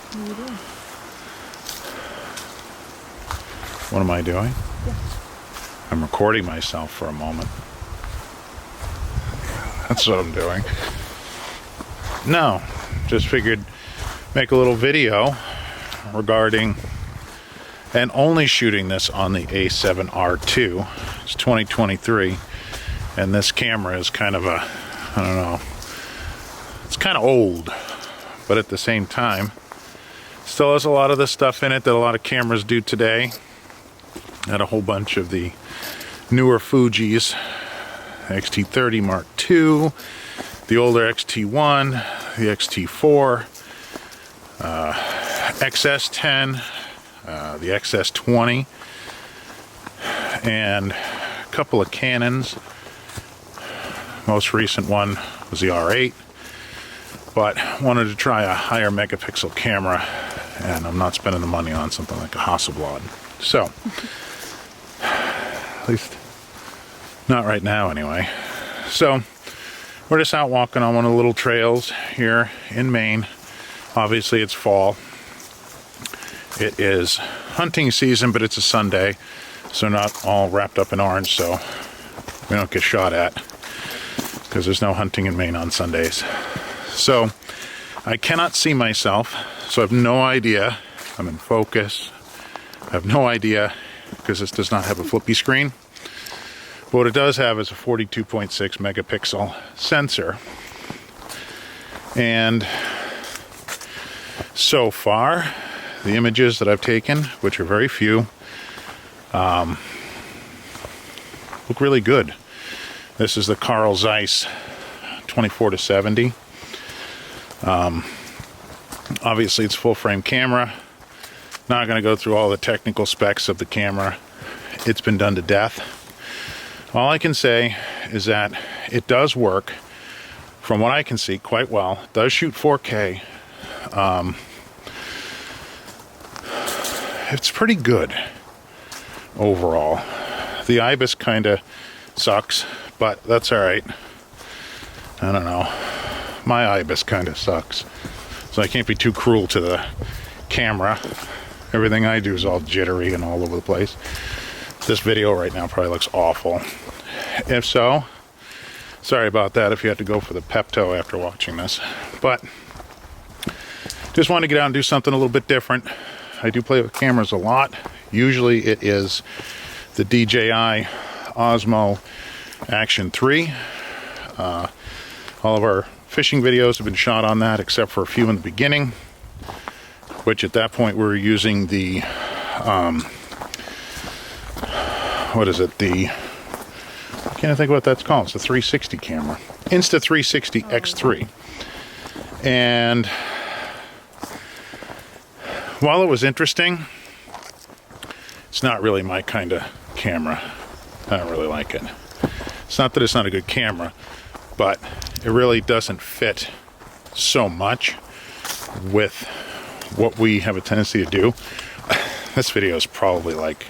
What are you doing? What am I doing? Yeah. I'm recording myself for a moment. That's what I'm doing. No, just figured make a little video regarding and only shooting this on the A7RII. It's 2023, and this camera is kind of a, I don't know, it's kind of old, but at the same time still has a lot of the stuff in it that a lot of cameras do today. Had a whole bunch of the newer Fujis, XT30 Mark II, the older XT1, the XT4, XS10, the XS20, and a couple of Canons. Most recent one was the R8, but wanted to try a higher megapixel camera, and I'm not spending the money on something like a Hasselblad. So, at least not right now anyway. So, we're just out walking on one of the little trails here in Maine. Obviously it's fall. It is hunting season, but it's a Sunday, so not all wrapped up in orange, so we don't get shot at, because there's no hunting in Maine on Sundays. So I cannot see myself, so I have no idea. I'm in focus. I have no idea, because this does not have a flippy screen. But what it does have is a 42.6 megapixel sensor. And so far, the images that I've taken, which are very few, look really good. This is the Carl Zeiss 24-70. Obviously it's full frame camera. Not going to go through all the technical specs of the camera. It's been done to death. All I can say is that it does work, from what I can see, quite well. It does shoot 4K. It's pretty good overall. The IBIS kind of sucks, but that's alright. I don't know. My IBIS kind of sucks, so I can't be too cruel to the camera. Everything I do is all jittery and all over the place. This video right now probably looks awful. If so, sorry about that if you had to go for the Pepto after watching this. But just wanted to get out and do something a little bit different. I do play with cameras a lot. Usually it is the DJI Osmo Action 3. All of our fishing videos have been shot on that, except for a few in the beginning, which at that point we were using the, what is it, I can't think of what that's called. It's the 360 camera. Insta360 X3. And while it was interesting, it's not really my kind of camera. I don't really like it. It's not that it's not a good camera, but it really doesn't fit so much with what we have a tendency to do. This video is probably like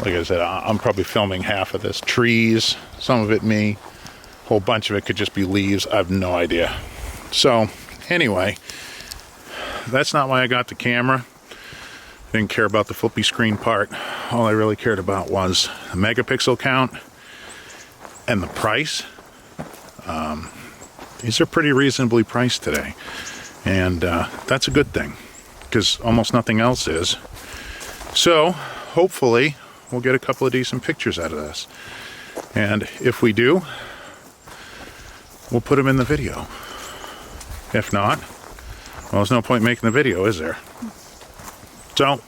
I said, I'm probably filming half of this trees, some of it me, a whole bunch of it could just be leaves. I have no idea. So anyway, that's not why I got the camera. I didn't care about the flippy screen part. All I really cared about was the megapixel count and the price. These are pretty reasonably priced today, and that's a good thing, because almost nothing else is. So hopefully we'll get a couple of decent pictures out of this, and if we do, we'll put them in the video. If not, well, there's no point making the video, is there? So I'm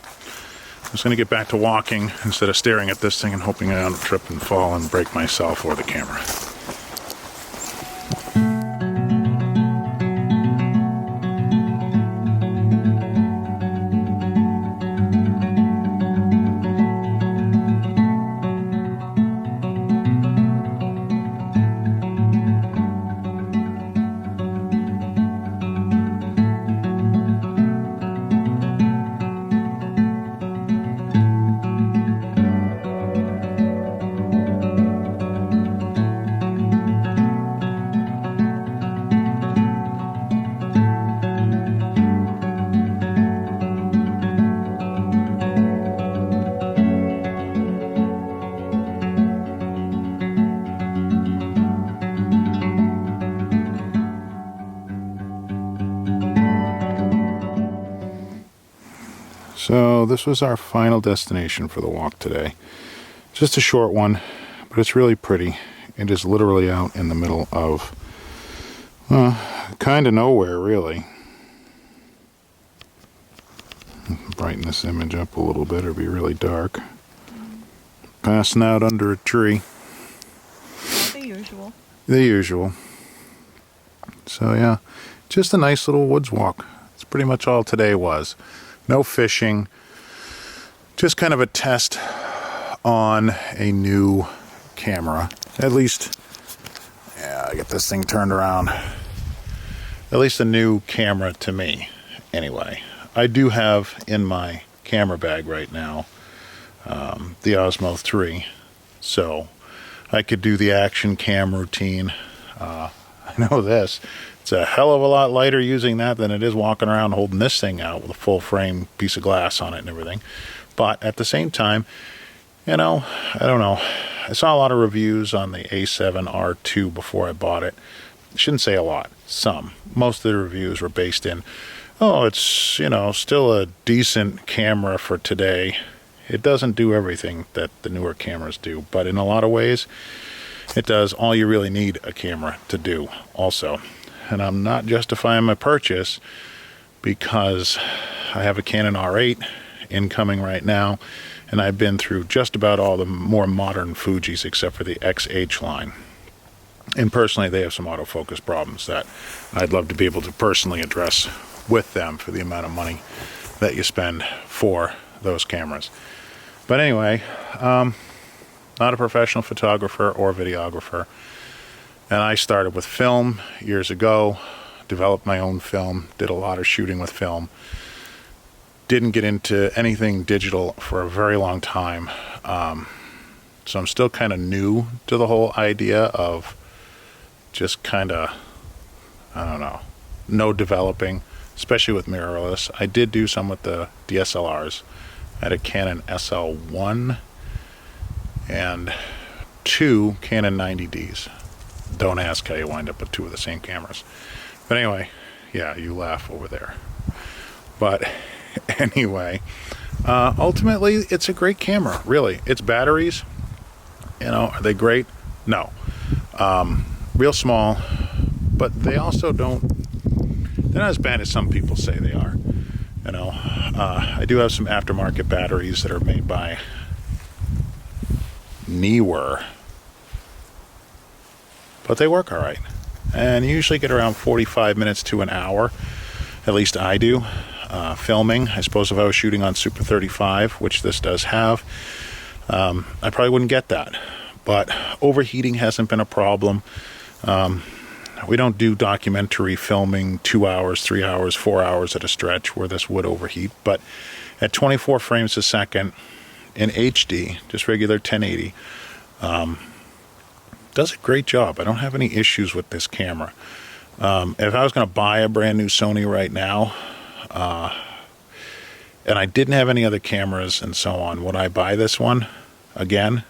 just going to get back to walking instead of staring at this thing and hoping I don't trip and fall and break myself or the camera. So this was our final destination for the walk today. Just a short one, but it's really pretty. It is literally out in the middle of kind of nowhere, really. Brighten this image up a little bit, it'll be really dark. Passing out under a tree. The usual. The usual. So yeah, just a nice little woods walk. That's pretty much all today was. No fishing. Just kind of a test on a new camera. At least, yeah, I get this thing turned around. At least a new camera to me, anyway. I do have in my camera bag right now the Osmo 3, so I could do the action cam routine. I know this. It's a hell of a lot lighter using that than it is walking around holding this thing out with a full frame piece of glass on it and everything. But at the same time, you know, I don't know. I saw a lot of reviews on the A7RII before I bought it. I shouldn't say a lot, some. Most of the reviews were based in, oh, it's, you know, still a decent camera for today. It doesn't do everything that the newer cameras do, but in a lot of ways, it does all you really need a camera to do also. And I'm not justifying my purchase because I have a Canon R8 incoming right now, and I've been through just about all the more modern Fujis except for the XH line. And personally, they have some autofocus problems that I'd love to be able to personally address with them for the amount of money that you spend for those cameras. But anyway, not a professional photographer or videographer. And I started with film years ago, developed my own film, did a lot of shooting with film. Didn't get into anything digital for a very long time. So I'm still kind of new to the whole idea of just kind of, I don't know, no developing, especially with mirrorless. I did do some with the DSLRs. I had a Canon SL1 and 2 Canon 90Ds. Don't ask how you wind up with two of the same cameras. But anyway, yeah, you laugh over there. But anyway, ultimately, it's a great camera, really. Its batteries, you know, are they great? No. Real small, but they also don't, they're not as bad as some people say they are. You know, I do have some aftermarket batteries that are made by Neewer, but they work all right. And you usually get around 45 minutes to an hour, at least I do, filming. I suppose if I was shooting on Super 35, which this does have, I probably wouldn't get that. But overheating hasn't been a problem. We don't do documentary filming 2 hours, 3 hours, 4 hours at a stretch where this would overheat. But at 24 frames a second in HD, just regular 1080, does a great job. I don't have any issues with this camera. If I was going to buy a brand new Sony right now, and I didn't have any other cameras and so on, would I buy this one again?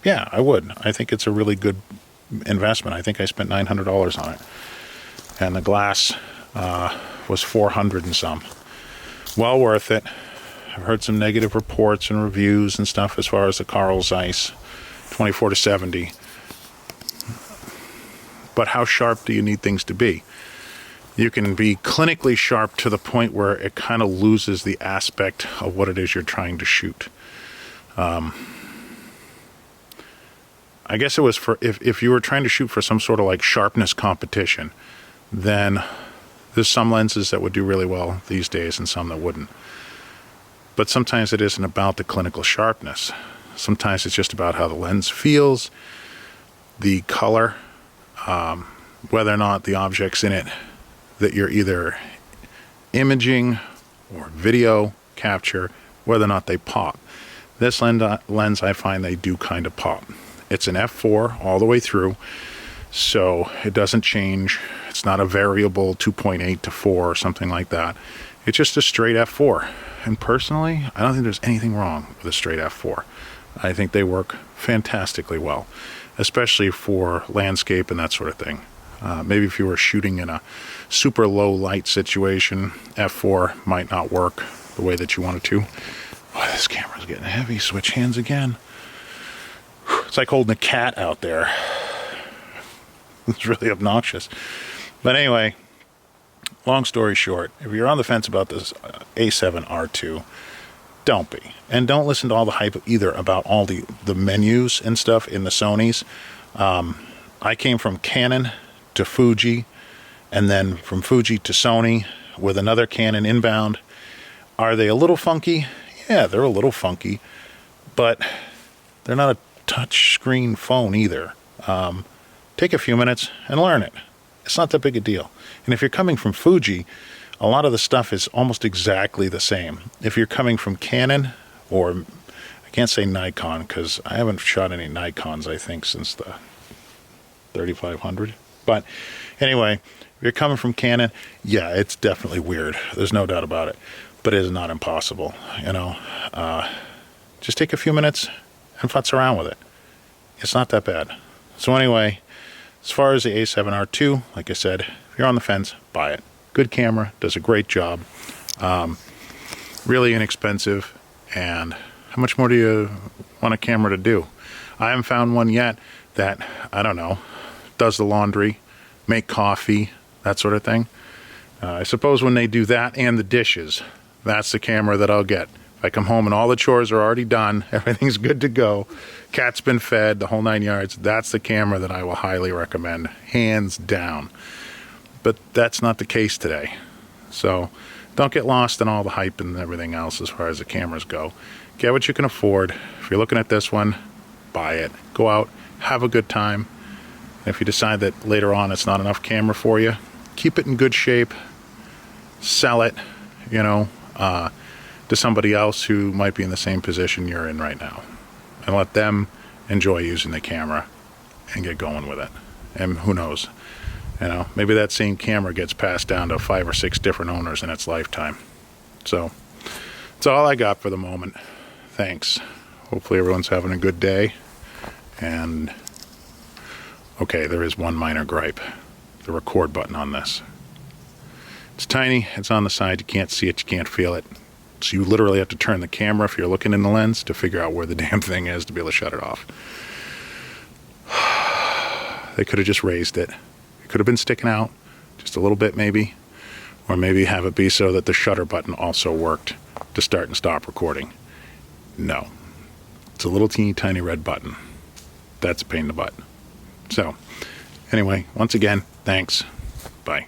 Yeah, I would. I think it's a really good investment. I think I spent $900 on it. And the glass was $400 and some. Well worth it. I've heard some negative reports and reviews and stuff as far as the Carl Zeiss 24-70. But how sharp do you need things to be? You can be clinically sharp to the point where it kind of loses the aspect of what it is you're trying to shoot. I guess it was for, if you were trying to shoot for some sort of like sharpness competition, then there's some lenses that would do really well these days and some that wouldn't. But sometimes it isn't about the clinical sharpness. Sometimes it's just about how the lens feels, the color, whether or not the objects in it that you're either imaging or video capture, whether or not they pop. This lens, I find they do kind of pop. It's an f4 all the way through, so it doesn't change. It's not a variable 2.8 to 4 or something like that. It's just a straight f4. And personally, I don't think there's anything wrong with a straight f4. I think they work fantastically well, especially for landscape and that sort of thing. Maybe if you were shooting in a super low light situation, f4 might not work the way that you want it to. Oh, this camera's getting heavy. Switch hands again. It's like holding a cat out there. It's really obnoxious. But anyway, long story short, if you're on the fence about this A7R2, don't be. And don't listen to all the hype either about all the menus and stuff in the Sonys. I came from Canon to Fuji, and then from Fuji to Sony with another Canon inbound. Are they a little funky? Yeah, they're a little funky, but they're not a touchscreen phone either. Take a few minutes and learn it. It's not that big a deal. And if you're coming from Fuji, a lot of the stuff is almost exactly the same. If you're coming from Canon, or I can't say Nikon because I haven't shot any Nikons, I think, since the 3500. But anyway, if you're coming from Canon, yeah, it's definitely weird. There's no doubt about it. But it is not impossible, you know. Just take a few minutes and futz around with it. It's not that bad. So anyway, as far as the A7R2, like I said, if you're on the fence, buy it. Good camera, does a great job. Really inexpensive. And how much more do you want a camera to do? I haven't found one yet that, I don't know, does the laundry, make coffee, that sort of thing. I suppose when they do that and the dishes, that's the camera that I'll get. If I come home and all the chores are already done, everything's good to go, cat's been fed, the whole 9 yards, that's the camera that I will highly recommend, hands down. But that's not the case today. So don't get lost in all the hype and everything else as far as the cameras go. Get what you can afford. If you're looking at this one, buy it. Go out, have a good time. If you decide that later on it's not enough camera for you, keep it in good shape, sell it, you know, to somebody else who might be in the same position you're in right now, and let them enjoy using the camera and get going with it. And who knows, you know, maybe that same camera gets passed down to 5 or 6 different owners in its lifetime. So that's all I got for the moment. Thanks. Hopefully everyone's having a good day. And okay, there is one minor gripe: the record button on this. It's tiny, it's on the side, you can't see it, you can't feel it. So you literally have to turn the camera, if you're looking in the lens, to figure out where the damn thing is to be able to shut it off. They could have just raised it. It could have been sticking out, just a little bit maybe. Or maybe have it be so that the shutter button also worked to start and stop recording. No. It's a little teeny tiny red button. That's a pain in the butt. So, anyway, once again, thanks. Bye.